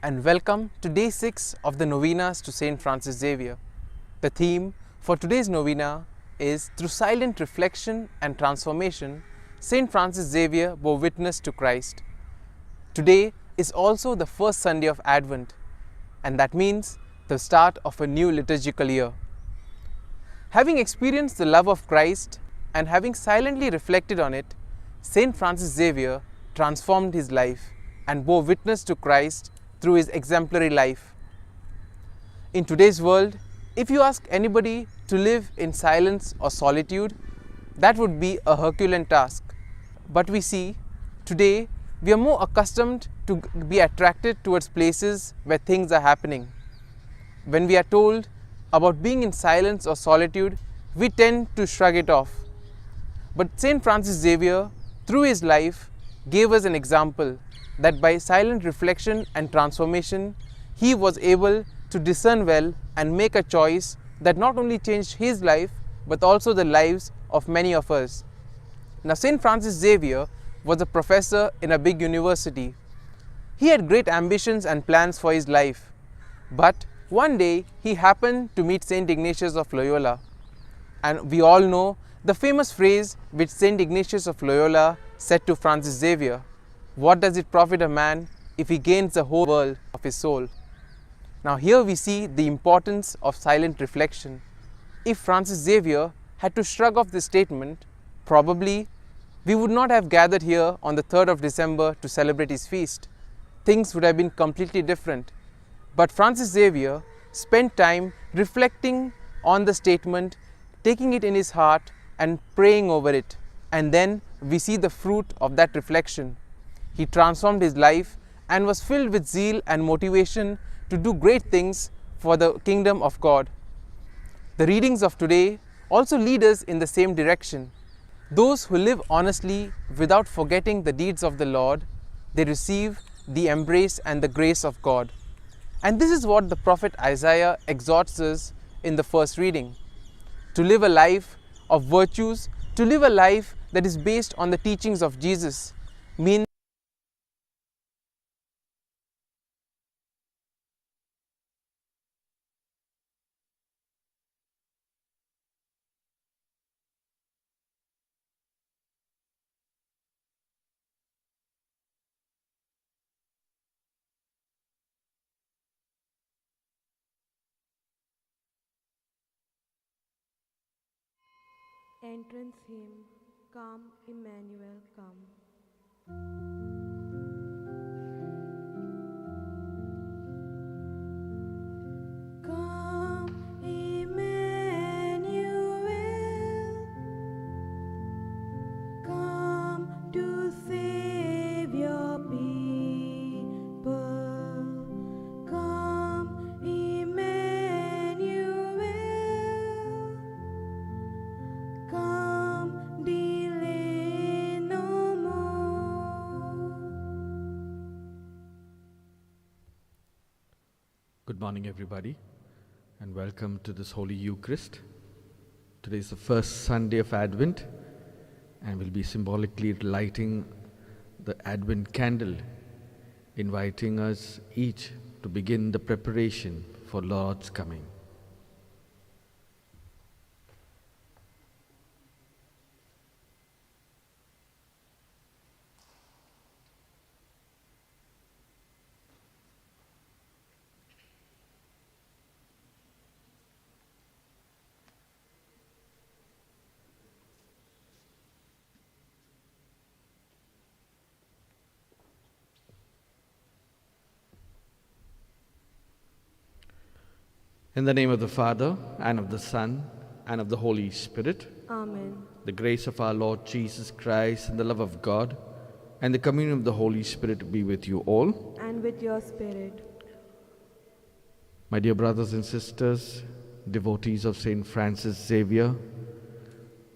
and welcome to day 6 of the novenas to Saint Francis Xavier. The theme for today's novena is Through Silent Reflection and Transformation, Saint Francis Xavier bore witness to Christ. Today is also the first Sunday of Advent, and that means the start of a new liturgical year. Having experienced the love of Christ and having silently reflected on it, Saint Francis Xavier transformed his life and bore witness to Christ through his exemplary life. In today's world, if you ask anybody to live in silence or solitude, that would be a Herculean task. But we see, today, we are more accustomed to be attracted towards places where things are happening. When we are told about being in silence or solitude, we tend to shrug it off. But Saint Francis Xavier, through his life, gave us an example that by silent reflection and transformation, he was able to discern well and make a choice that not only changed his life, but also the lives of many of us. Now, Saint Francis Xavier was a professor in a big university. He had great ambitions and plans for his life. But one day, he happened to meet Saint Ignatius of Loyola. And we all know the famous phrase which Saint Ignatius of Loyola said to Francis Xavier: "What does it profit a man if he gains the whole world of his soul?" Now here we see the importance of silent reflection. If Francis Xavier had to shrug off this statement, probably we would not have gathered here on the 3rd of December to celebrate his feast. Things would have been completely different. But Francis Xavier spent time reflecting on the statement, taking it in his heart and praying over it. And then we see the fruit of that reflection. He transformed his life and was filled with zeal and motivation to do great things for the kingdom of God. The readings of today also lead us in the same direction. Those who live honestly without forgetting the deeds of the Lord, they receive the embrace and the grace of God. And this is what the prophet Isaiah exhorts us in the first reading: to live a life of virtues, to live a life that is based on the teachings of Jesus, means Entrance hymn, Come Emmanuel, come. Come Emmanuel, come to save your people. Come Emmanuel, come delay no more. Good morning, everybody, and welcome to this Holy Eucharist. Today is the first Sunday of Advent, and we'll be symbolically lighting the Advent candle, inviting us each to begin the preparation for Lord's coming. In the name of the Father, and of the Son, and of the Holy Spirit, Amen. the grace of our Lord Jesus Christ, and the love of God, and the communion of the Holy Spirit be with you all. And with your spirit. My dear brothers and sisters, devotees of Saint Francis Xavier,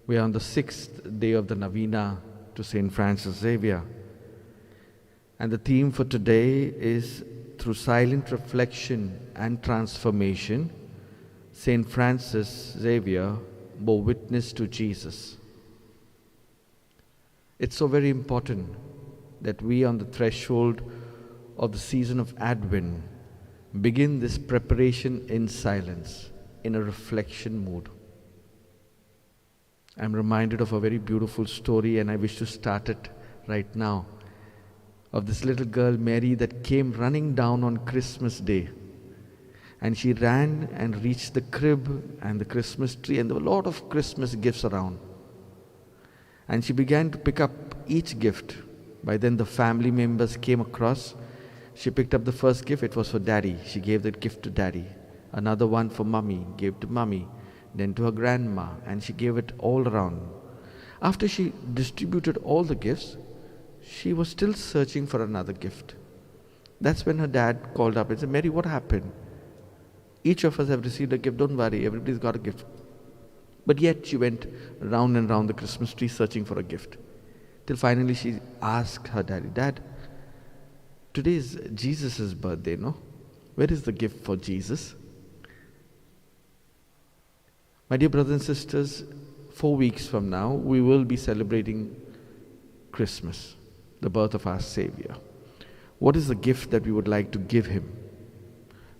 we are on the 6th day of the novena to Saint Francis Xavier. And the theme for today is Through Silent Reflection and Transformation, Saint Francis Xavier bore witness to Jesus. It's so very important that we, on the threshold of the season of Advent, begin this preparation in silence, in a reflection mood. I'm reminded of a very beautiful story, and I wish to start it right now, of this little girl, Mary, that came running down on Christmas Day. And she ran and reached the crib and the Christmas tree, and there were a lot of Christmas gifts around. And she began to pick up each gift. By then the family members came across. She picked up the first gift, it was for Daddy. She gave that gift to Daddy. Another one for Mummy, gave to Mummy. Then to her grandma, and she gave it all around. After she distributed all the gifts, she was still searching for another gift. That's when her dad called up and said, Mary, what happened? Each of us have received a gift, don't worry, everybody's got a gift. But yet she went round and round the Christmas tree searching for a gift. Till finally she asked her daddy, Dad, today is Jesus' birthday, no? Where is the gift for Jesus? My dear brothers and sisters, 4 weeks from now, we will be celebrating Christmas, the birth of our Savior. What is the gift that we would like to give Him?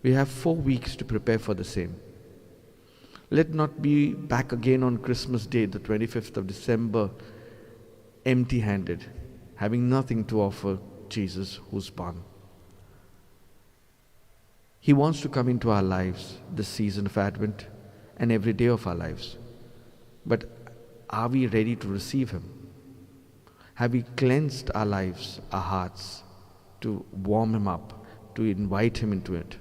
We have 4 weeks to prepare for the same. Let not be back again on Christmas Day, the 25th of December, empty-handed, having nothing to offer Jesus who's born. He wants to come into our lives this season of Advent and every day of our lives. But are we ready to receive Him? Have we cleansed our lives, our hearts, to warm Him up, to invite Him into it?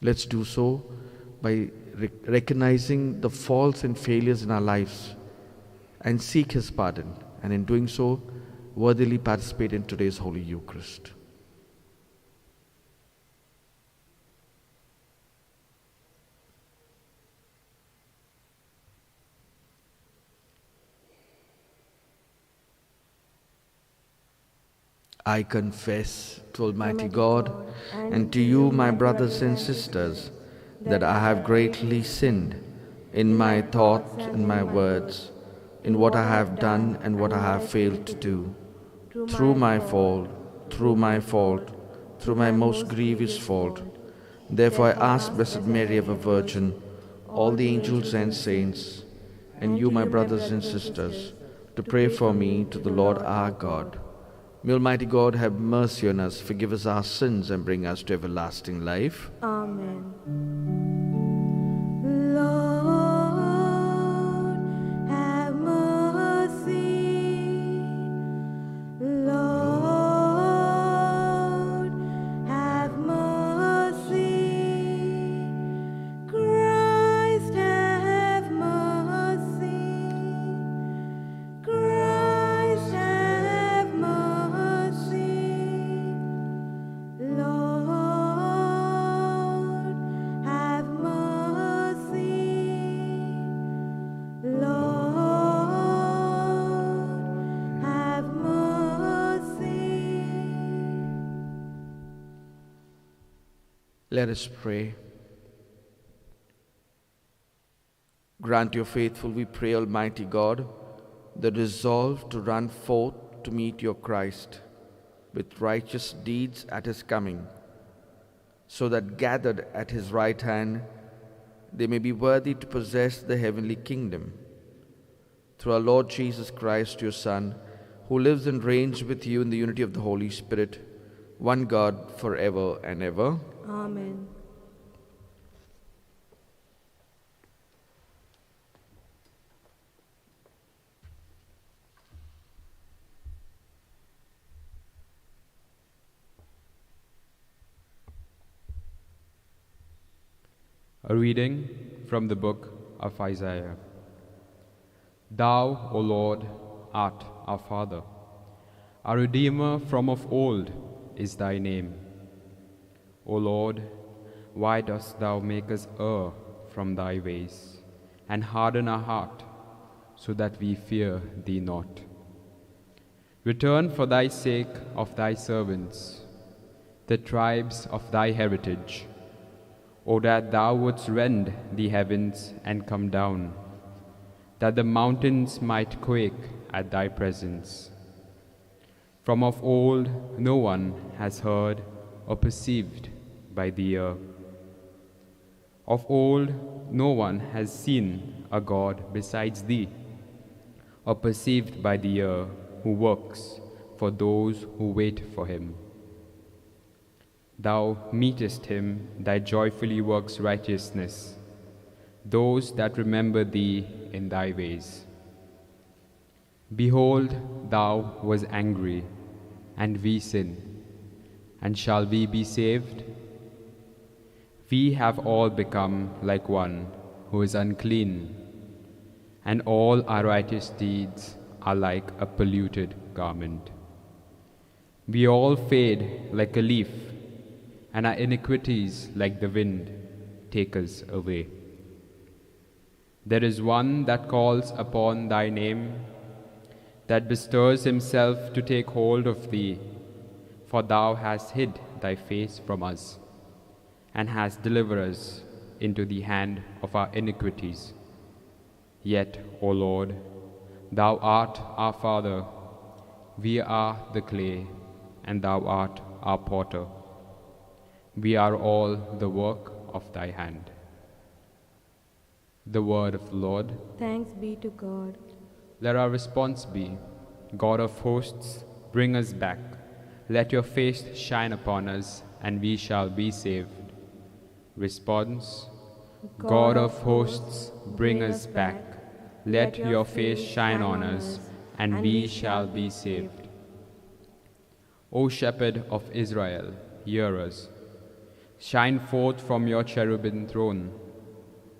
Let's do so by recognizing the faults and failures in our lives and seek His pardon, and in doing so, worthily participate in today's Holy Eucharist. I confess to Almighty God and to you, my brothers and sisters, that I have greatly sinned in my thought and my words, in what I have done and what I have failed to do, through my fault, through my most grievous fault. Therefore I ask Blessed Mary, ever Virgin, all the angels and saints, and you, my brothers and sisters, to pray for me to the Lord our God. May Almighty God have mercy on us, forgive us our sins, and bring us to everlasting life. Amen. Lord, have mercy. Lord, have mercy. Christ, have mercy. Christ, have mercy. Lord, have mercy. Lord, have mercy. Let us pray. Grant your faithful, we pray, Almighty God, the resolve to run forth to meet your Christ with righteous deeds at His coming, so that gathered at His right hand, they may be worthy to possess the heavenly kingdom. Through our Lord Jesus Christ, your Son, who lives and reigns with you in the unity of the Holy Spirit, one God, forever and ever. Amen. A reading from the book of Isaiah. Thou, O Lord, art our Father. Our Redeemer from of old is thy name. O Lord, why dost thou make us err from thy ways, and harden our heart, so that we fear thee not? Return for thy sake of thy servants, the tribes of thy heritage. O that thou wouldst rend the heavens and come down, that the mountains might quake at thy presence. From of old no one has heard or perceived by the ear. Of old no one has seen a God besides thee, or perceived by the ear, who works for those who wait for him. Thou meetest him that joyfully works righteousness, those that remember thee in thy ways. Behold, thou was angry, and we sin, and shall we be saved? We have all become like one who is unclean, and all our righteous deeds are like a polluted garment. We all fade like a leaf, and our iniquities, like the wind, take us away. There is one that calls upon thy name, that bestirs himself to take hold of thee, for thou hast hid thy face from us, and hast delivered us into the hand of our iniquities. Yet, O Lord, thou art our Father, we are the clay, and thou art our potter. We are all the work of thy hand. The word of the Lord. Thanks be to God. Let our response be, God of hosts, bring us back. Let your face shine upon us, and we shall be saved. Response, God of hosts, bring us back. Let your face shine on us, and we shall be saved. O Shepherd of Israel, hear us. Shine forth from your cherubim throne.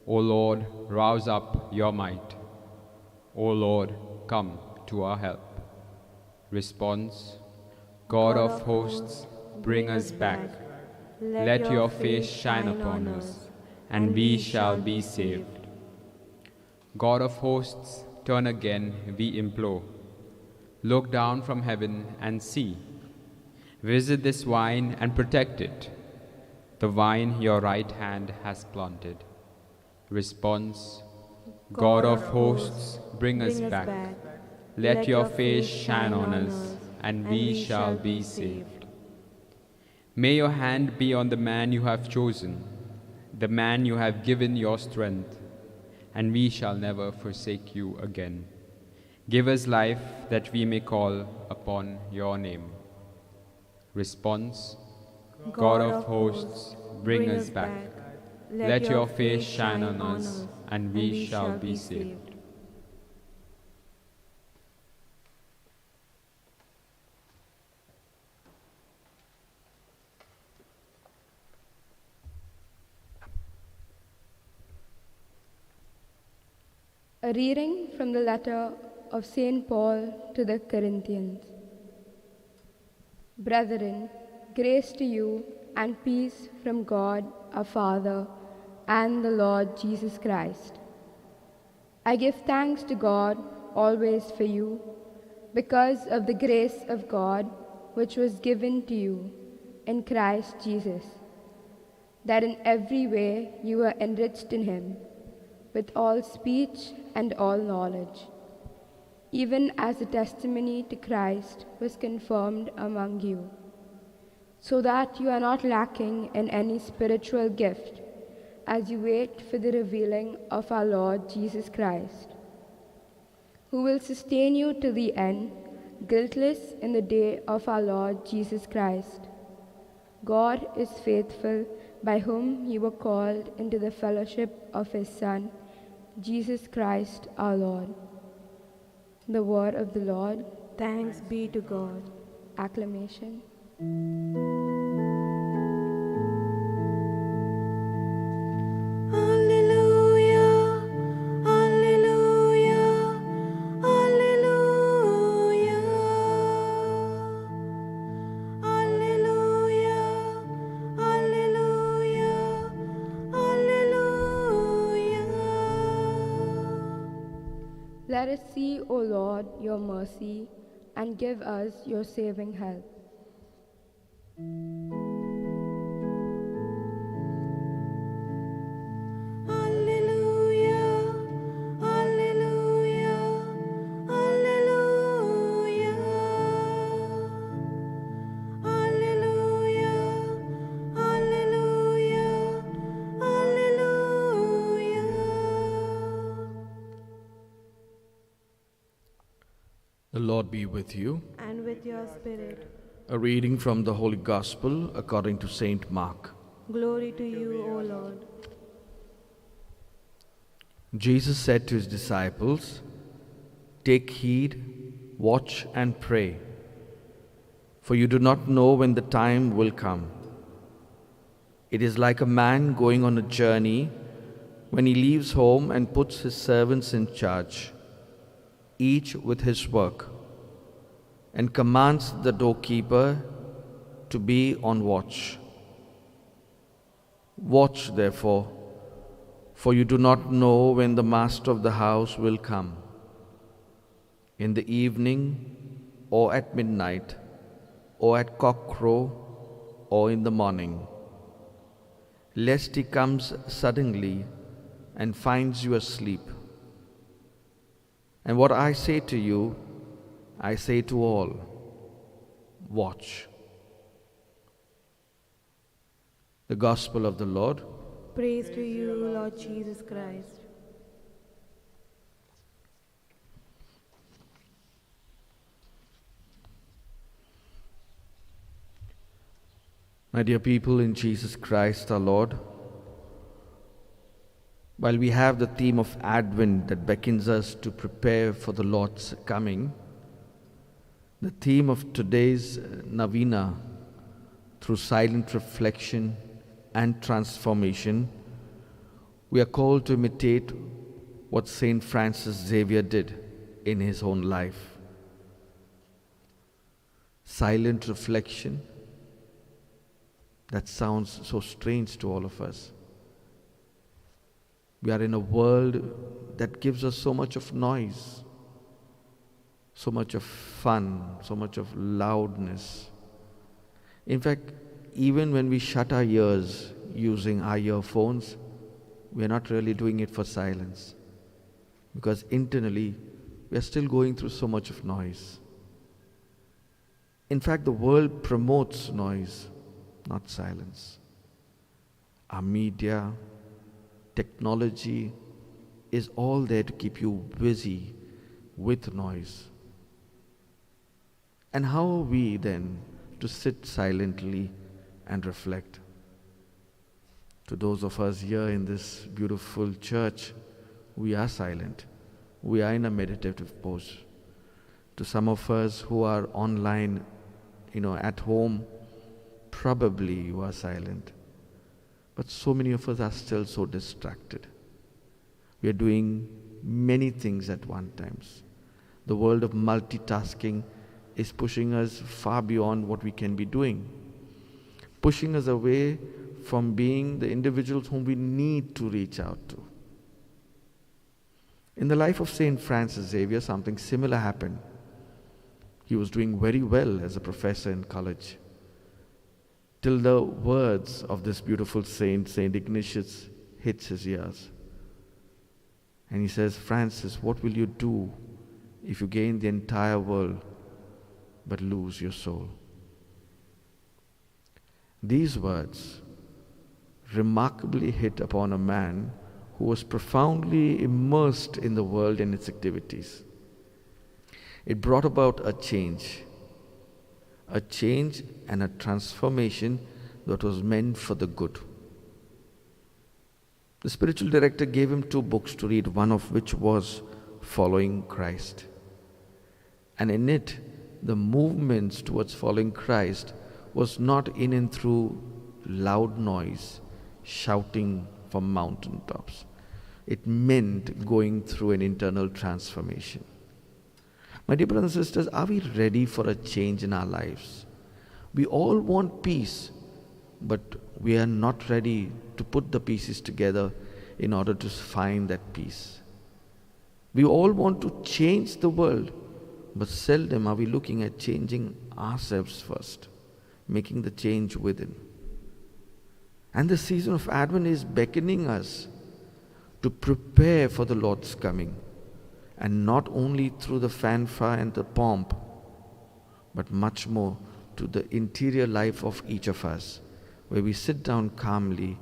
O Lord, rouse up your might. O Lord, come to our help. Response, God of hosts, bring us back. Let your face shine upon us, and we shall be saved. God of hosts, turn again, we implore. Look down from heaven and see. Visit this vine and protect it, the vine your right hand has planted. Response, God of hosts, bring us back. Let your face shine on us, and we shall be saved. May your hand be on the man you have chosen, the man you have given your strength, and we shall never forsake you again. Give us life that we may call upon your name. Response, God of hosts, bring us back. Let your face shine on us, and we shall be saved. A reading from the letter of St. Paul to the Corinthians. Brethren, grace to you and peace from God our Father and the Lord Jesus Christ. I give thanks to God always for you, because of the grace of God which was given to you in Christ Jesus, that in every way you were enriched in him, with all speech and all knowledge, even as the testimony to Christ was confirmed among you, so that you are not lacking in any spiritual gift, as you wait for the revealing of our Lord Jesus Christ, who will sustain you to the end, guiltless in the day of our Lord Jesus Christ. God is faithful, by whom you were called into the fellowship of his Son, Jesus Christ our Lord. The word of the Lord. Thanks be to God. Acclamation. Alleluia, alleluia, alleluia. Alleluia, alleluia, alleluia. Let us see, O Lord, your mercy, and give us your saving help. Alleluia, alleluia, alleluia. The Lord be with you. and with your spirit. A reading from the Holy Gospel according to Saint Mark. Glory to you, O Lord. Jesus said to his disciples, "Take heed, watch and pray, for you do not know when the time will come. It is like a man going on a journey when he leaves home and puts his servants in charge, each with his work, and commands the doorkeeper to be on watch. Watch, therefore, for you do not know when the master of the house will come, in the evening, or at midnight, or at cockcrow, or in the morning, lest he comes suddenly and finds you asleep. And what I say to you, I say to all, watch." The Gospel of the Lord. Praise to you, Lord Jesus Christ. My dear people in Jesus Christ our Lord, while we have the theme of Advent that beckons us to prepare for the Lord's coming, the theme of today's Novena, through silent reflection and transformation, we are called to imitate what Saint Francis Xavier did in his own life. Silent reflection. That sounds so strange to all of us. We are in a world that gives us so much of noise, so much of fun, so much of loudness. In fact, even when we shut our ears using our earphones, we are not really doing it for silence, because internally we are still going through so much of noise. In fact, the world promotes noise, not silence. Our media, technology is all there to keep you busy with noise. And how are we then to sit silently and reflect? To those of us here in this beautiful church, we are silent. We are in a meditative pose. To some of us who are online, at home, probably you are silent. But so many of us are still so distracted. We are doing many things at one time. The world of multitasking is pushing us far beyond what we can be doing, pushing us away from being the individuals whom we need to reach out to. In the life of Saint Francis Xavier, something similar happened. He was doing very well as a professor in college, till the words of this beautiful saint, Saint Ignatius, hits his ears. And he says, "Francis, what will you do if you gain the entire world but lose your soul?" These words remarkably hit upon a man who was profoundly immersed in the world and its activities. It brought about a change and a transformation that was meant for the good. The spiritual director gave him 2 books to read, one of which was Following Christ. And in it, the movements towards following Christ was not in and through loud noise, shouting from mountaintops. It meant going through an internal transformation. My dear brothers and sisters, are we ready for a change in our lives? We all want peace, but we are not ready to put the pieces together in order to find that peace. We all want to change the world, but seldom are we looking at changing ourselves first, making the change within. And the season of Advent is beckoning us to prepare for the Lord's coming. And not only through the fanfare and the pomp, but much more to the interior life of each of us, where we sit down calmly,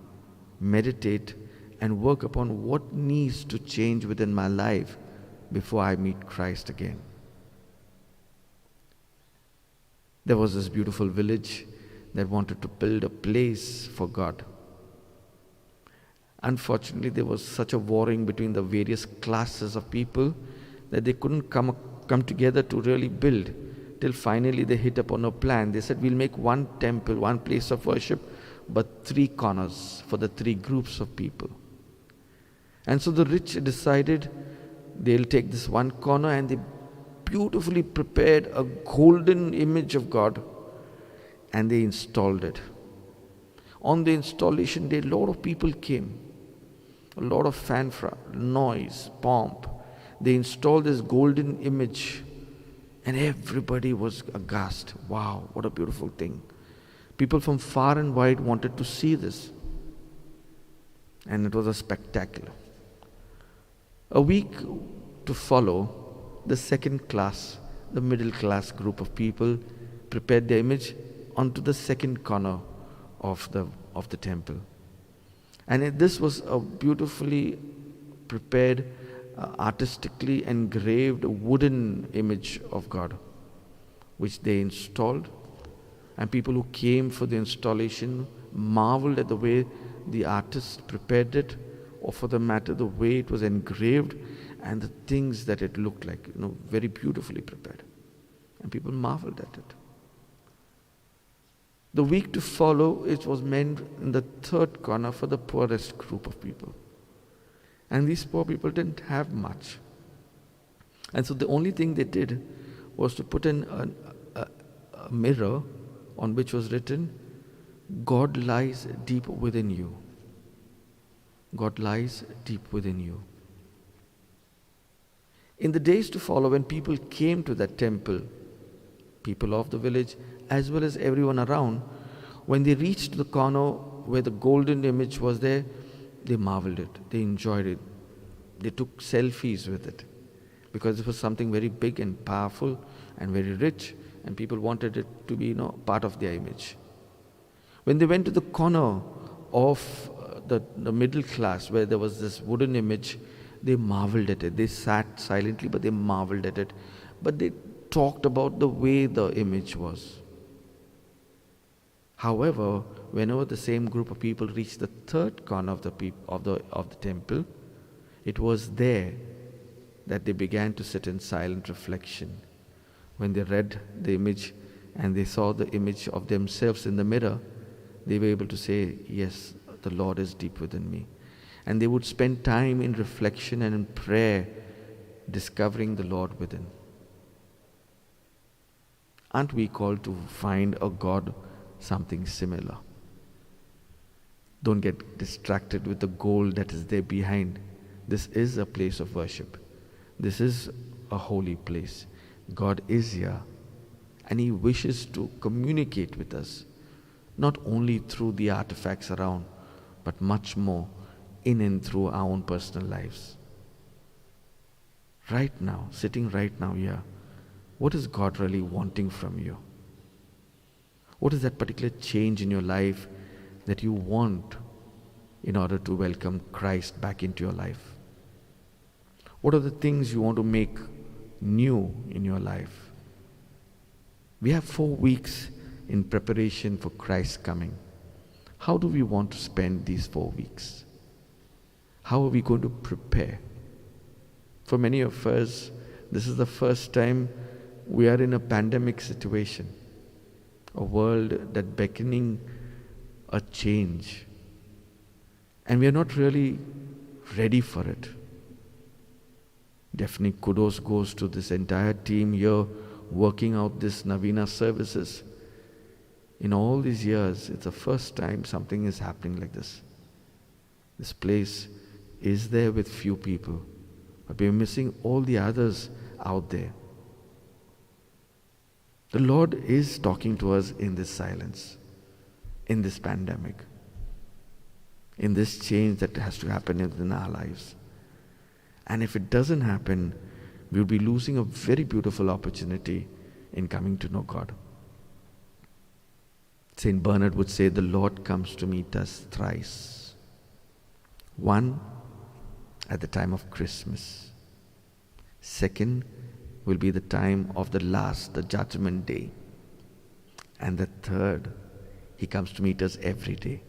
meditate, and work upon what needs to change within my life before I meet Christ again. There was this beautiful village that wanted to build a place for God. Unfortunately, there was such a warring between the various classes of people that they couldn't come together to really build, till finally they hit upon a plan. They said, we'll make one temple, one place of worship, but 3 corners for the 3 groups of people. And so the rich decided they'll take this one corner, and they beautifully prepared a golden image of God, and they installed it. On the installation day, a lot of people came. A lot of fanfare, noise, pomp. They installed this golden image, and everybody was aghast. Wow, what a beautiful thing. People from far and wide wanted to see this. And it was a spectacular. A week to follow, the second class, the middle class group of people prepared their image onto the second corner of the temple. And this was a beautifully prepared, artistically engraved wooden image of God, which they installed. And people who came for the installation marveled at the way the artist prepared it, or for the matter, the way it was engraved and the things that it looked like, very beautifully prepared. And people marveled at it. The week to follow, it was meant in the third corner for the poorest group of people. And these poor people didn't have much. And so the only thing they did was to put in a mirror on which was written, God lies deep within you. God lies deep within you. In the days to follow, when people came to that temple, people of the village as well as everyone around, when they reached the corner where the golden image was there, they marveled it, they enjoyed it, they took selfies with it, because it was something very big and powerful and very rich, and people wanted it to be part of their image. When they went to the corner of the middle class where there was this wooden image, they marveled at it. They sat silently, but they marveled at it. But they talked about the way the image was. However, whenever the same group of people reached the third corner of the temple, it was there that they began to sit in silent reflection. When they read the image and they saw the image of themselves in the mirror, they were able to say, yes, the Lord is deep within me. And they would spend time in reflection and in prayer, discovering the Lord within. Aren't we called to find a God something similar? Don't get distracted with the goal that is there behind. This is a place of worship. This is a holy place. God is here, and He wishes to communicate with us, not only through the artifacts around, but much more in and through our own personal lives. Right now, sitting right now here, what is God really wanting from you? What is that particular change in your life that you want in order to welcome Christ back into your life? What are the things you want to make new in your life? We have 4 weeks in preparation for Christ's coming. How do we want to spend these 4 weeks? How are we going to prepare? For many of us, this is the first time we are in a pandemic situation, a world that beckoning a change, and we are not really ready for it. Definitely kudos goes to this entire team here working out this Novena services. In all these years, it's the first time something is happening like this. This place is there with few people, but we're missing all the others out there. The Lord is talking to us in this silence, in this pandemic, in this change that has to happen in our lives. And if it doesn't happen, we'll be losing a very beautiful opportunity in coming to know God. Saint Bernard would say, the Lord comes to meet us thrice. One, at the time of Christmas. Second, will be the time of the judgment day. And the third, he comes to meet us every day.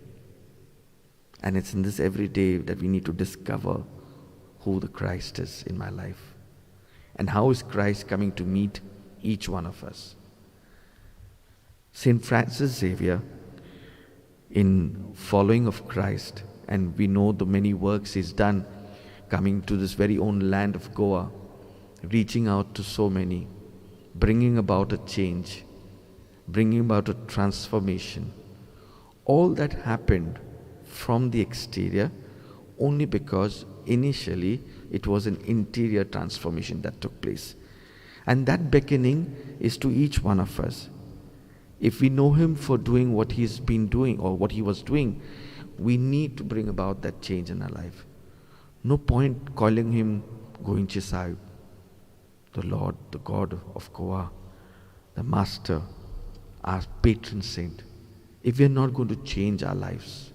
And it's in this every day that we need to discover who the Christ is in my life. And how is Christ coming to meet each one of us? St. Francis Xavier, in following of Christ, and we know the many works he's done, coming to this very own land of Goa, reaching out to so many, bringing about a change, bringing about a transformation. All that happened from the exterior only because initially it was an interior transformation that took place. And that beckoning is to each one of us. If we know him for doing what he's been doing or what he was doing, we need to bring about that change in our life. No point calling him Goinche Sahib, the Lord, the God of Goa, the Master, our patron saint, if we are not going to change our lives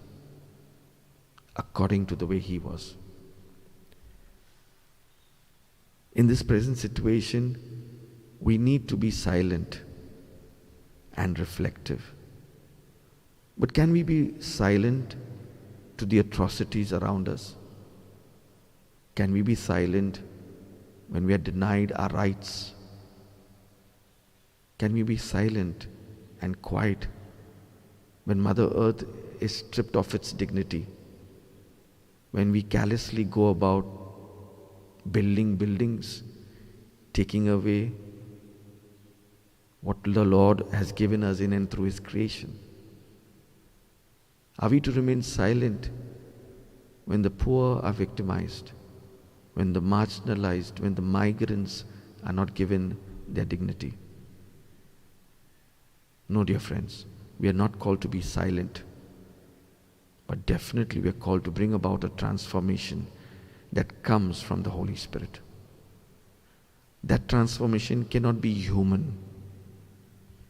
according to the way he was. In this present situation, we need to be silent and reflective. But can we be silent to the atrocities around us? Can we be silent when we are denied our rights? Can we be silent and quiet when Mother Earth is stripped of its dignity? When we callously go about building buildings, taking away what the Lord has given us in and through His creation? Are we to remain silent when the poor are victimized, when the marginalized, when the migrants are not given their dignity? No, dear friends, we are not called to be silent, but definitely we are called to bring about a transformation that comes from the Holy Spirit. That transformation cannot be human.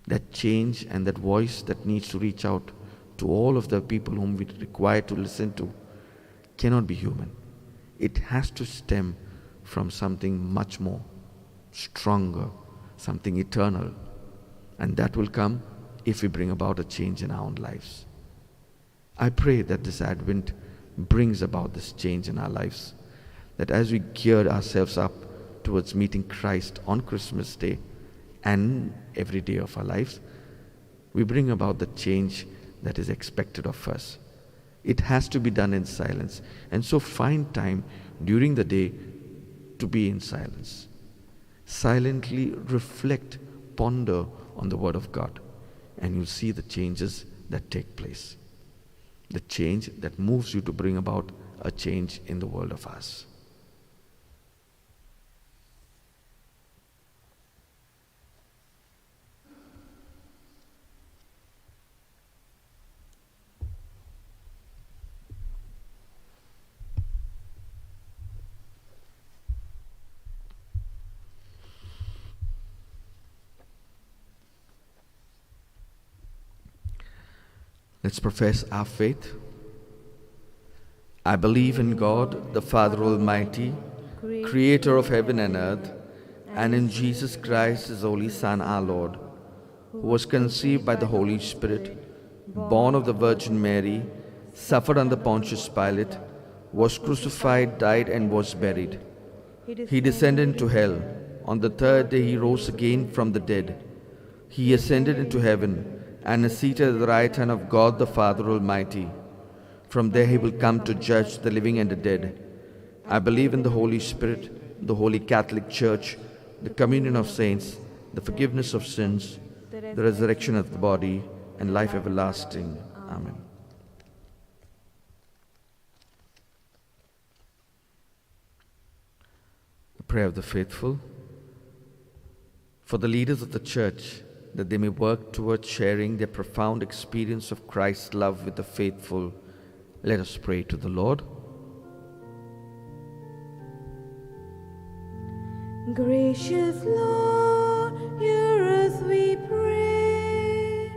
That change and that voice that needs to reach out to all of the people whom we require to listen to cannot be human. It has to stem from something much more stronger, something eternal. And that will come if we bring about a change in our own lives. I pray that this Advent brings about this change in our lives, that as we gear ourselves up towards meeting Christ on Christmas Day and every day of our lives, we bring about the change that is expected of us. It has to be done in silence, and so find time during the day to be in silence. Silently reflect, ponder on the Word of God, and you'll see the changes that take place. The change that moves you to bring about a change in the world of us. Let's profess our faith. I believe in God, the Father Almighty, creator of heaven and earth, and in Jesus Christ, His only Son, our Lord, who was conceived by the Holy Spirit, born of the Virgin Mary, suffered under Pontius Pilate, was crucified, died, and was buried. He descended into hell. On the third day He rose again from the dead. He ascended into heaven and is seated at the right hand of God the Father Almighty. From there He will come to judge the living and the dead. I believe in the Holy Spirit, the Holy Catholic Church, the communion of saints, the forgiveness of sins, the resurrection of the body, and life everlasting. Amen. The prayer of the faithful. For the leaders of the Church, that they may work towards sharing their profound experience of Christ's love with the faithful, let us pray to the Lord. Gracious Lord, hear us, we pray.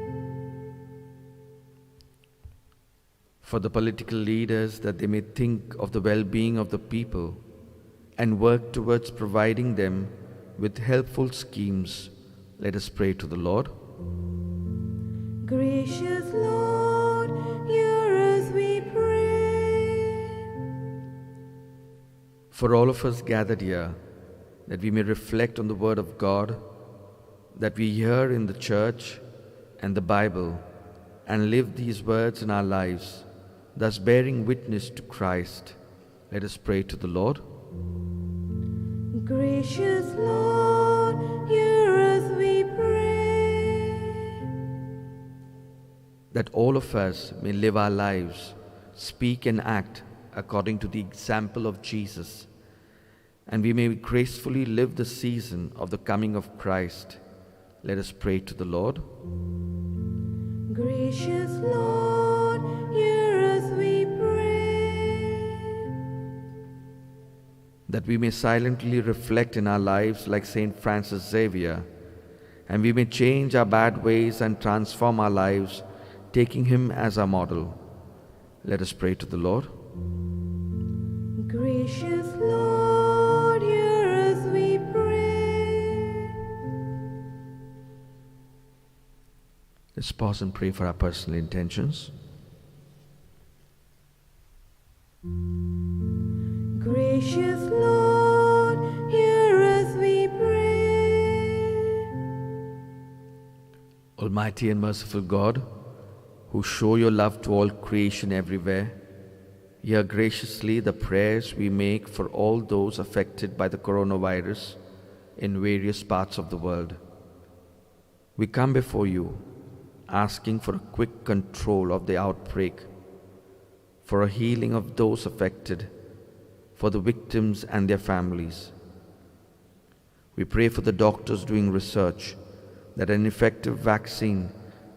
For the political leaders, that they may think of the well-being of the people and work towards providing them with helpful schemes, let us pray to the Lord. Gracious Lord, hear us, we pray. For all of us gathered here, that we may reflect on the Word of God that we hear in the church and the Bible, and live these words in our lives, thus bearing witness to Christ, let us pray to the Lord. Gracious Lord, hear us, we pray. That all of us may live our lives, speak and act according to the example of Jesus, and we may gracefully live the season of the coming of Christ. Let us pray to the Lord. Gracious Lord, hear us, we pray. That we may silently reflect in our lives like Saint Francis Xavier, and we may change our bad ways and transform our lives, taking him as our model. Let us pray to the Lord. Gracious Lord, hear us, we pray. Let's pause and pray for our personal intentions. Gracious Lord, hear us, we pray. Almighty and merciful God, who show your love to all creation everywhere, hear graciously the prayers we make for all those affected by the coronavirus in various parts of the world. We come before you, asking for a quick control of the outbreak, for a healing of those affected, for the victims and their families. We pray for the doctors doing research that an effective vaccine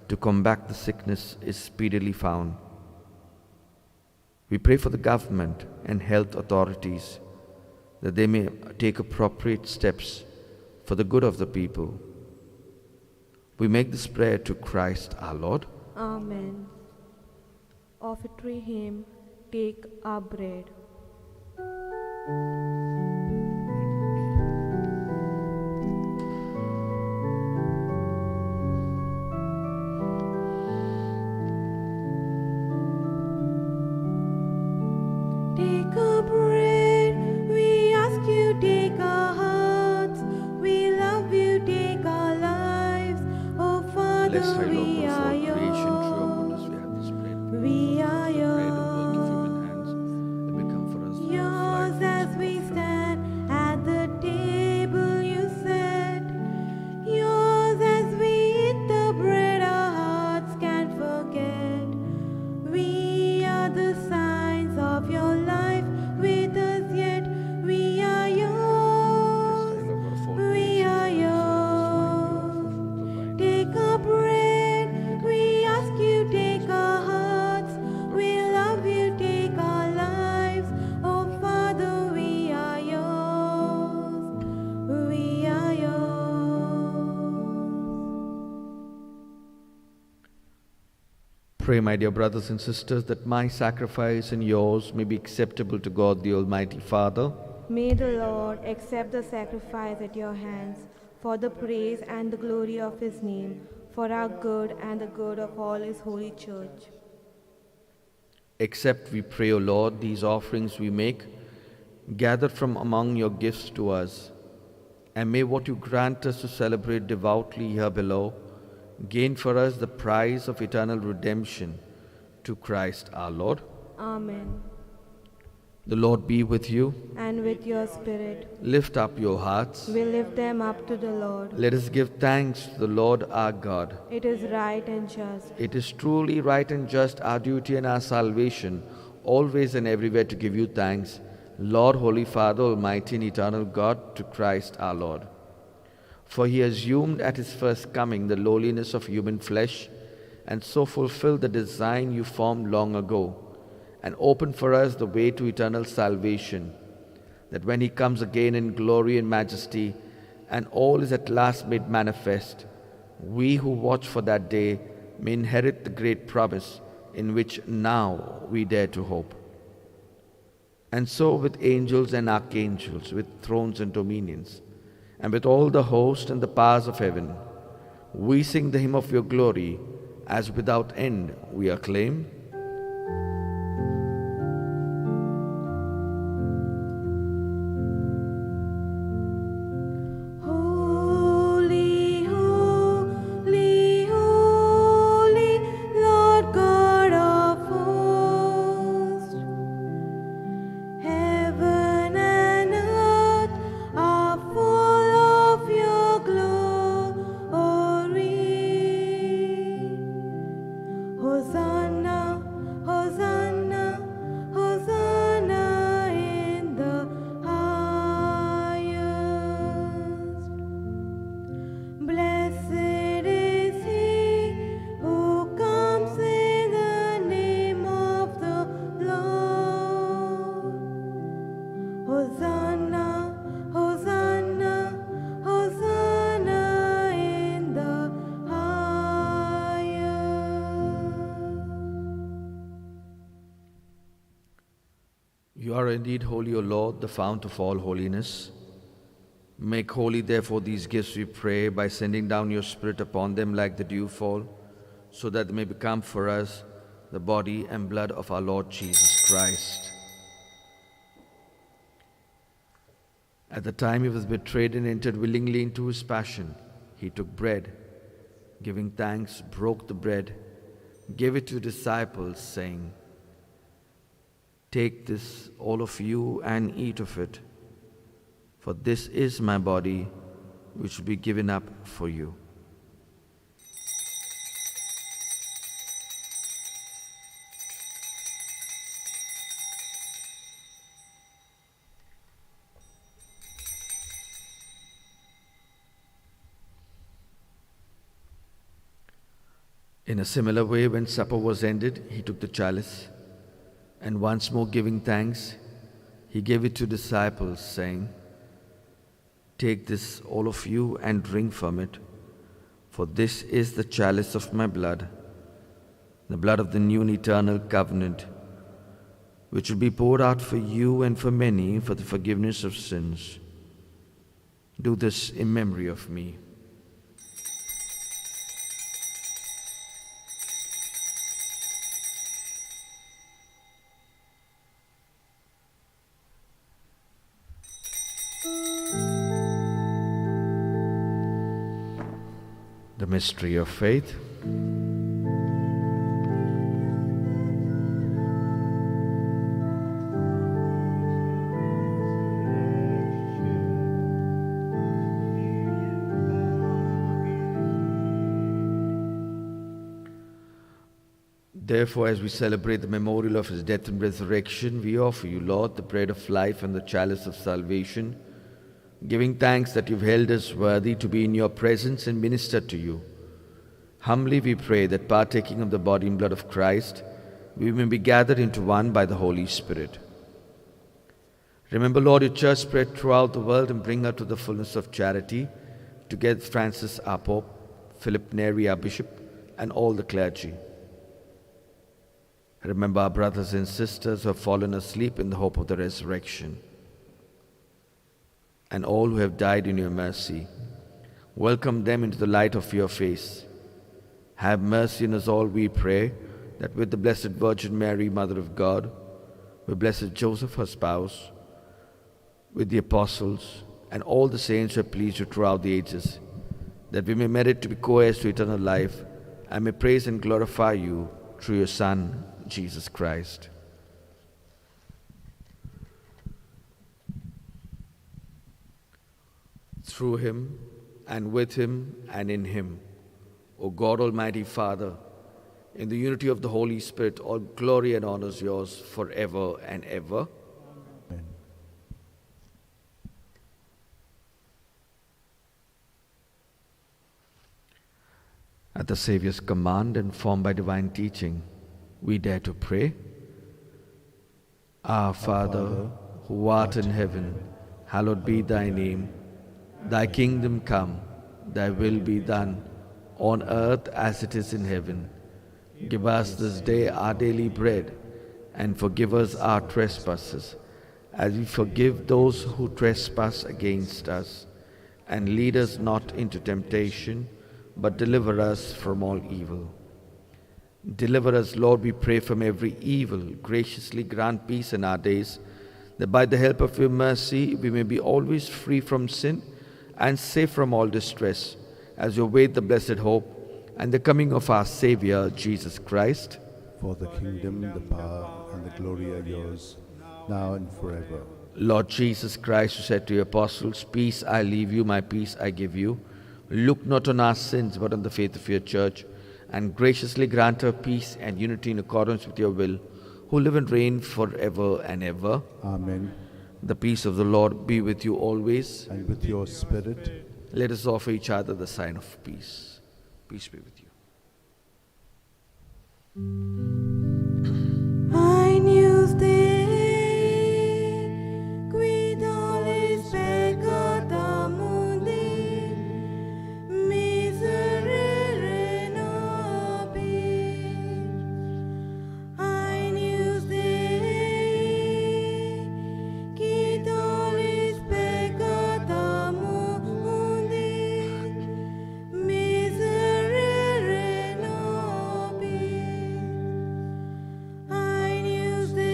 to combat the sickness is speedily found. We pray for the government and health authorities that they may take appropriate steps for the good of the people. We make this prayer to Christ our Lord. Amen. Offertory hymn, Take Our Bread. Take our bread, we ask you, take our hearts. We love you, take our lives. Oh Father, Blessed are you, Lord, we before are creation, through your yours. goodness we have this bread. We are The bread and work of yours. human hands that become for us the bread of Yours life. as we stand at the table you set. Yours as we eat the bread our hearts can't forget. We are the signs of your life with us yet. We are yours. We are yours. Take our bread, we ask you, take our hearts. We love you, take our lives. Oh Father, we are yours. We are yours. Pray, my dear brothers and sisters, that my sacrifice and yours may be acceptable to God the Almighty Father. May the Lord accept the sacrifice at your hands for the praise and the glory of his name, for our good and the good of all his holy church. Accept, we pray, O Lord, these offerings we make, gathered from among your gifts to us, and may what you grant us to celebrate devoutly here below gain for us the prize of eternal redemption to Christ our Lord. Amen. The Lord be with you. And with your spirit, Lift up your hearts. we lift them up to the Lord. Let us give thanks to the Lord our God. It is right and just. It is truly right and just, our duty and our salvation, always and everywhere to give you thanks, Lord, Holy Father, Almighty and eternal God, to Christ our Lord. For he assumed at his first coming the lowliness of human flesh, and so fulfilled the design you formed long ago, and opened for us the way to eternal salvation, that when he comes again in glory and majesty, and all is at last made manifest, we who watch for that day may inherit the great promise in which now we dare to hope. And so with angels and archangels, with thrones and dominions, and with all the host and the powers of heaven, we sing the hymn of your glory as without end we acclaim. Holy, holy, holy, Lord God of hosts. Heaven and earth are full of your glory. Hosanna, Hosanna, Hosanna in the highest. Blessed is he who comes in the name of the Lord. Hosanna, Hosanna, Hosanna in the highest. You are indeed holy, O Lord, the fount of all holiness. Make holy, therefore, these gifts, we pray, by sending down your Spirit upon them like the dewfall, so that they may become for us the body and blood of our Lord Jesus Christ. At the time he was betrayed and entered willingly into his passion, he took bread, giving thanks, broke the bread, gave it to the disciples, saying, "Take this, all of you, and eat of it, for this is my body, which will be given up for you." In a similar way, when supper was ended, he took the chalice, and once more giving thanks, he gave it to disciples, saying, "Take this, all of you, and drink from it, for this is the chalice of my blood, the blood of the new and eternal covenant, which will be poured out for you and for many for the forgiveness of sins. Do this in memory of me." The mystery of faith. Therefore, as we celebrate the memorial of his death and resurrection, we offer you, Lord, the bread of life and the chalice of salvation, giving thanks that you've held us worthy to be in your presence and minister to you. Humbly we pray that, partaking of the body and blood of Christ, we may be gathered into one by the Holy Spirit. Remember, Lord, your church spread throughout the world and bring her to the fullness of charity, together with Francis our Pope, Philip Neri our Bishop, and all the clergy. Remember our brothers and sisters who have fallen asleep in the hope of the resurrection, and all who have died in your mercy. Welcome them into the light of your face. Have mercy on us all, we pray, that with the Blessed Virgin Mary, Mother of God, with Blessed Joseph, her spouse, with the apostles, and all the saints who have pleased you throughout the ages, that we may merit to be co-heirs to eternal life, and may praise and glorify you through your Son, Jesus Christ. Through him, and with him, and in him, O God, Almighty Father, in the unity of the Holy Spirit, all glory and honor is yours forever and ever. Amen. At the Saviour's command and formed by divine teaching, we dare to pray. Our Father, who art in heaven, hallowed be thy name. Thy kingdom come, thy will be done, on earth as it is in heaven. Give us this day our daily bread, and forgive us our trespasses, as we forgive those who trespass against us. And lead us not into temptation, but deliver us from all evil. Deliver us, Lord, we pray, from every evil. Graciously grant peace in our days, that by the help of your mercy we may be always free from sin and safe from all distress, as we await the blessed hope and the coming of our Savior, Jesus Christ. For the kingdom, the power, and the glory are yours, now and forever. Lord Jesus Christ, who said to your apostles, "Peace I leave you, my peace I give you," look not on our sins, but on the faith of your church, and graciously grant her peace and unity in accordance with your will, who live and reign forever and ever. Amen. The peace of the Lord be with you always. And with your spirit. Let us offer each other the sign of peace. Peace be with you. Agnus Dei, qui tollis peccata mundi, miserere nobis. Agnus Dei, qui tollis peccata mundi, miserere nobis. Agnus Dei,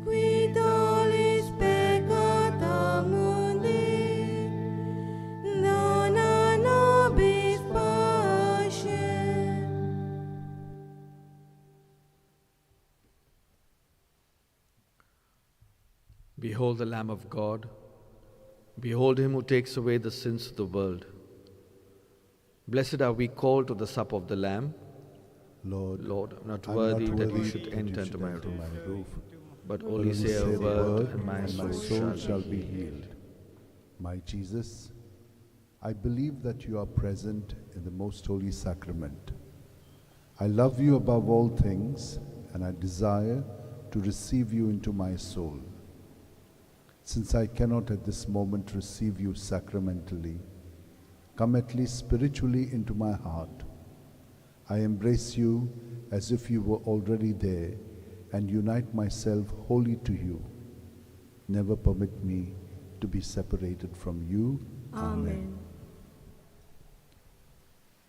qui tollis peccata mundi, dona nobis pacem. Behold the Lamb of God. Behold him who takes away the sins of the world. Blessed are we called to the supper of the Lamb. Lord, I'm not I'm worthy not that you worthy should that enter you into should my enter roof, my roof. but But only say a the word, and my soul shall be be healed. My Jesus, I believe that you are present in the most holy sacrament. I love you above all things, and I desire to receive you into my soul. Since I cannot at this moment receive you sacramentally, come at least spiritually into my heart. I embrace you as if you were already there, and unite myself wholly to you. Never permit me to be separated from you. Amen.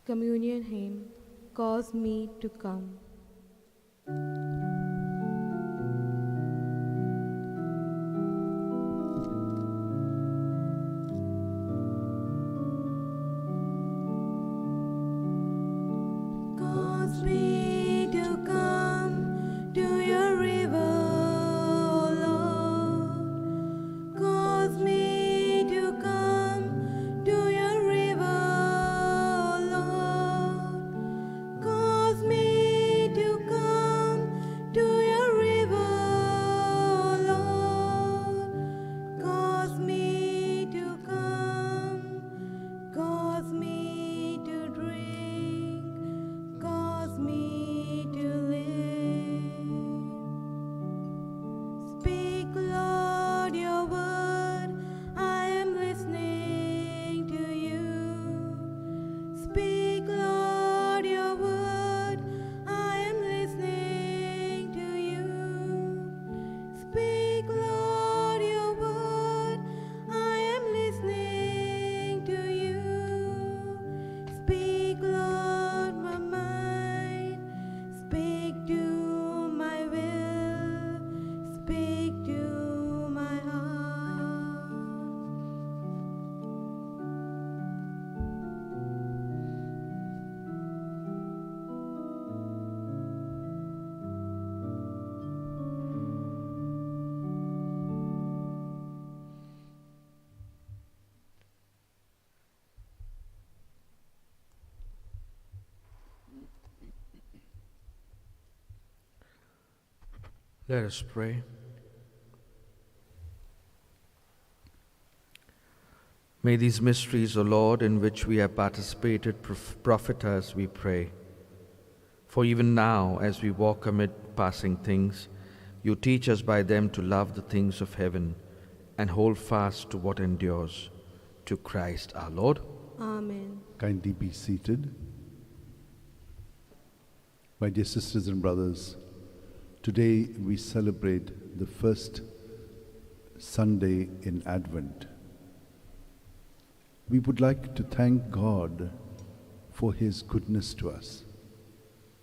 Communion hymn, cause me to come. Cause me to come to your river, O Lord. Cause me to come to your river, O Lord. Cause me to come to your river, O Lord. Cause me to come, cause me to drink, cause me to live. Speak, Lord, your word, I am listening to you. Speak, Lord, your word, I am listening to you. Speak, Lord, your word, I am listening to you. Speak, Lord, my mind, speak to my will, speak to my heart. Let us pray. May these mysteries, O Lord, in which we have participated, profit us, we pray. For even now, as we walk amid passing things, you teach us by them to love the things of heaven and hold fast to what endures. To Christ our Lord. Amen. Kindly be seated. My dear sisters and brothers, today we celebrate the first Sunday in Advent. We would like to thank God for His goodness to us.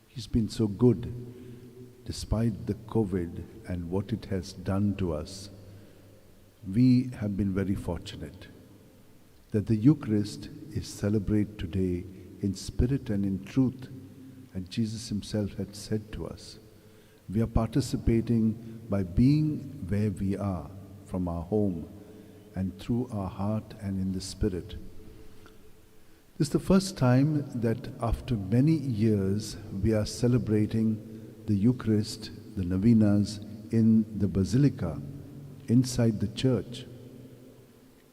He's been so good despite the COVID and what it has done to us. We have been very fortunate that the Eucharist is celebrated today in spirit and in truth, and Jesus Himself had said to us. We are participating by being where we are, from our home and through our heart and in the Spirit. This is the first time that after many years we are celebrating the Eucharist, the novenas, in the Basilica, inside the church.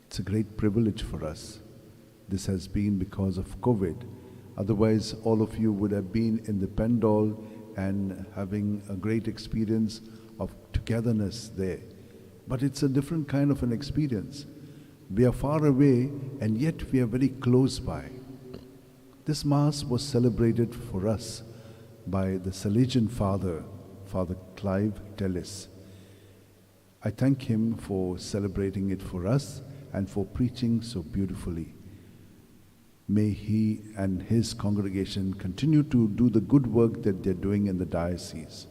It's a great privilege for us. This has been because of COVID. Otherwise, all of you would have been in the Pendol and having a great experience of togetherness there. But it's a different kind of an experience. We are far away and yet we are very close by. This Mass was celebrated for us by the Salesian Father, Father Clive. I thank him for celebrating it for us and for preaching so beautifully. May he and his congregation continue to do the good work that they're doing in the diocese.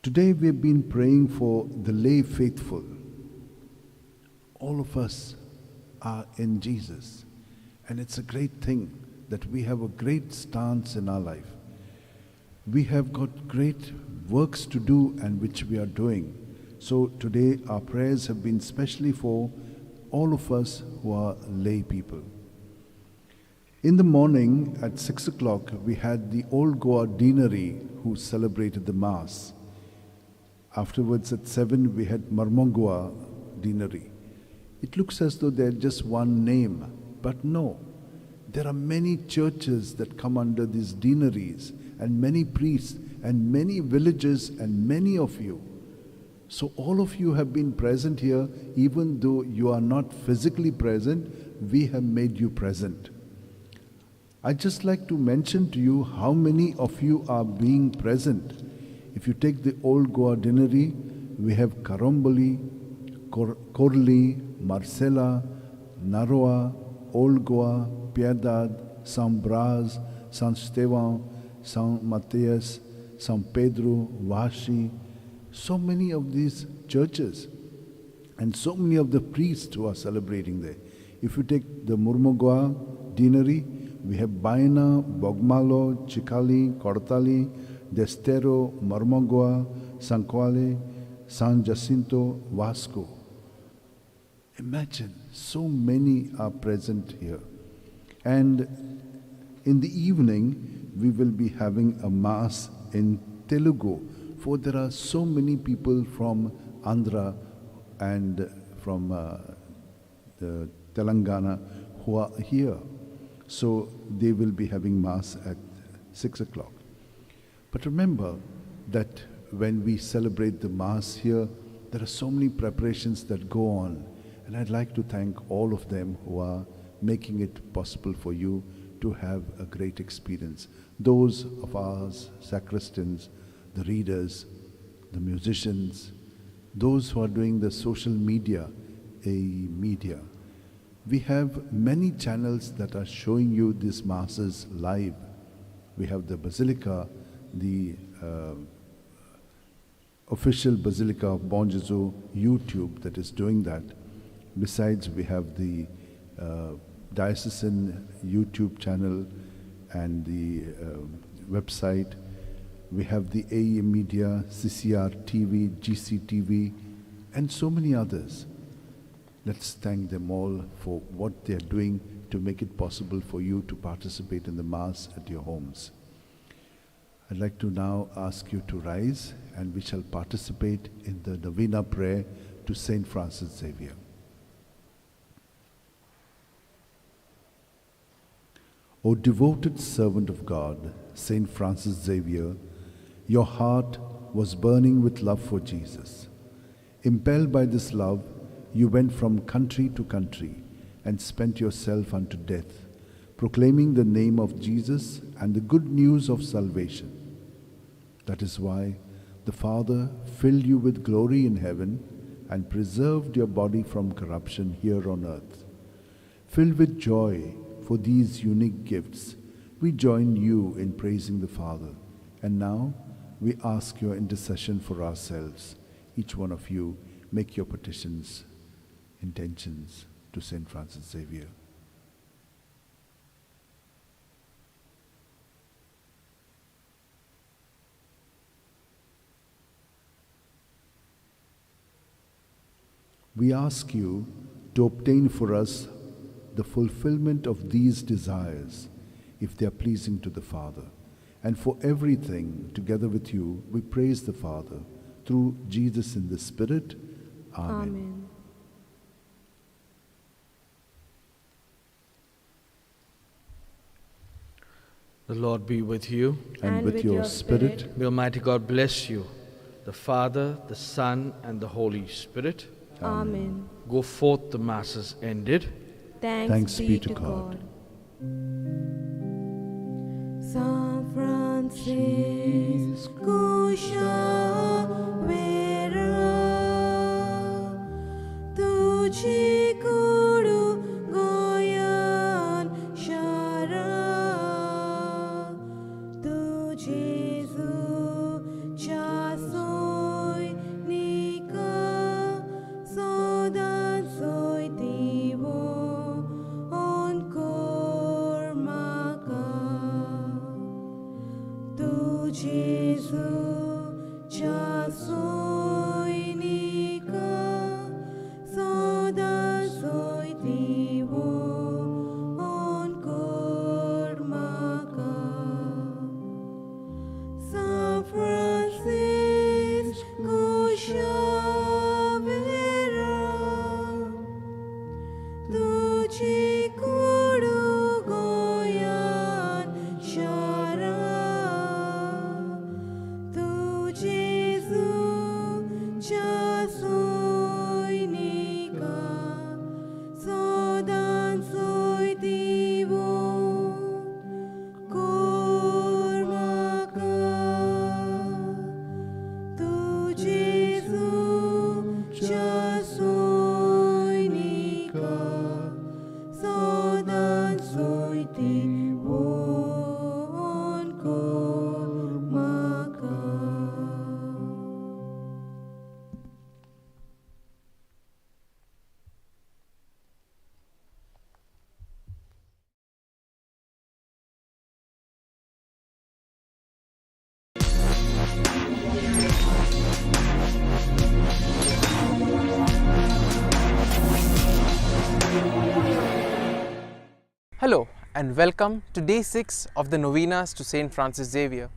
Today we've been praying for the lay faithful. All of us are in Jesus, and it's a great thing that we have a great stance in our life. We have got great works to do and which we are doing. So today our prayers have been specially for all of us who are lay people. In the morning at 6 o'clock, we had the Old Goa Deanery who celebrated the Mass. Afterwards at 7, we had Marmongua Deanery. It looks as though they're just one name, but no. There are many churches that come under these deaneries, and many priests, and many villages, and many of you. So all of you have been present here, even though you are not physically present, we have made you present. I'd just like to mention to you how many of you are being present. If you take the Old Goa Deanery, we have Karomboli, Korli, Marcela, Naroa, Old Goa, Piedad, São Brás, São Estevão, São Mateus, São Pedro, Vashi, so many of these churches and so many of the priests who are celebrating there. If you take the Murmugua Deanery, we have Baina, Bogmalo, Chicali, Cortali, Destero, Marmongua, San Quale, San Jacinto, Vasco. Imagine, so many are present here. And in the evening, we will be having a Mass in Telugu, for there are so many people from Andhra and from the Telangana who are here. So they will be having Mass at 6 o'clock. But remember that when we celebrate the Mass here, there are so many preparations that go on. And I'd like to thank all of them who are making it possible for you to have a great experience. Those of us, sacristans, the readers, the musicians, those who are doing the social media, media. We have many channels that are showing you these Masses live. We have the Basilica, the official Basilica of Bom YouTube that is doing that. Besides, we have the diocesan YouTube channel and the website. We have the AE Media, CCR TV, GCTV, and so many others. Let's thank them all for what they're doing to make it possible for you to participate in the Mass at your homes. I'd like to now ask you to rise, and we shall participate in the Novena prayer to Saint Francis Xavier. O devoted servant of God, Saint Francis Xavier, your heart was burning with love for Jesus. Impelled by this love, you went from country to country and spent yourself unto death, proclaiming the name of Jesus and the good news of salvation. That is why the Father filled you with glory in heaven and preserved your body from corruption here on earth. Filled with joy, for these unique gifts. We join you in praising the Father. And now we ask your intercession for ourselves. Each one of you make your petitions, intentions to Saint Francis Xavier. We ask you to obtain for us the fulfillment of these desires, if they are pleasing to the Father. And for everything, together with you, we praise the Father, through Jesus in the Spirit. Amen. Amen. The Lord be with you. And with your spirit. May Almighty God bless you, the Father, the Son, and the Holy Spirit. Amen. Go forth, the Mass is ended. Thanks be to God. San Francisco Xavier, तुझे कुरु Goyan शरा, तुझे जु चासोय निका sodan soy tivo on kormaka, tu Jesu cha soy nika sodan soy tivo on kormaka. San Francisco Xavier, तुझे कुरु Goyan शरा, तुझे जु चासोय निका sodan soy tivo kormaka, तुझे जु चासोय निका sodan soy tivo kormaka. Hello and welcome to day 6 of the novenas to Saint Francis Xavier.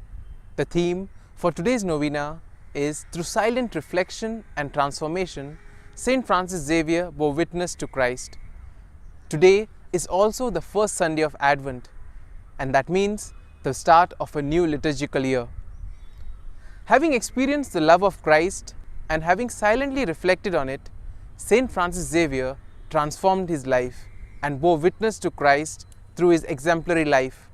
The theme for today's novena is through silent reflection and transformation, Saint Francis Xavier bore witness to Christ. Today is also the first Sunday of Advent, and that means the start of a new liturgical year. Having experienced the love of Christ and having silently reflected on it, Saint Francis Xavier transformed his life and bore witness to Christ through his exemplary life.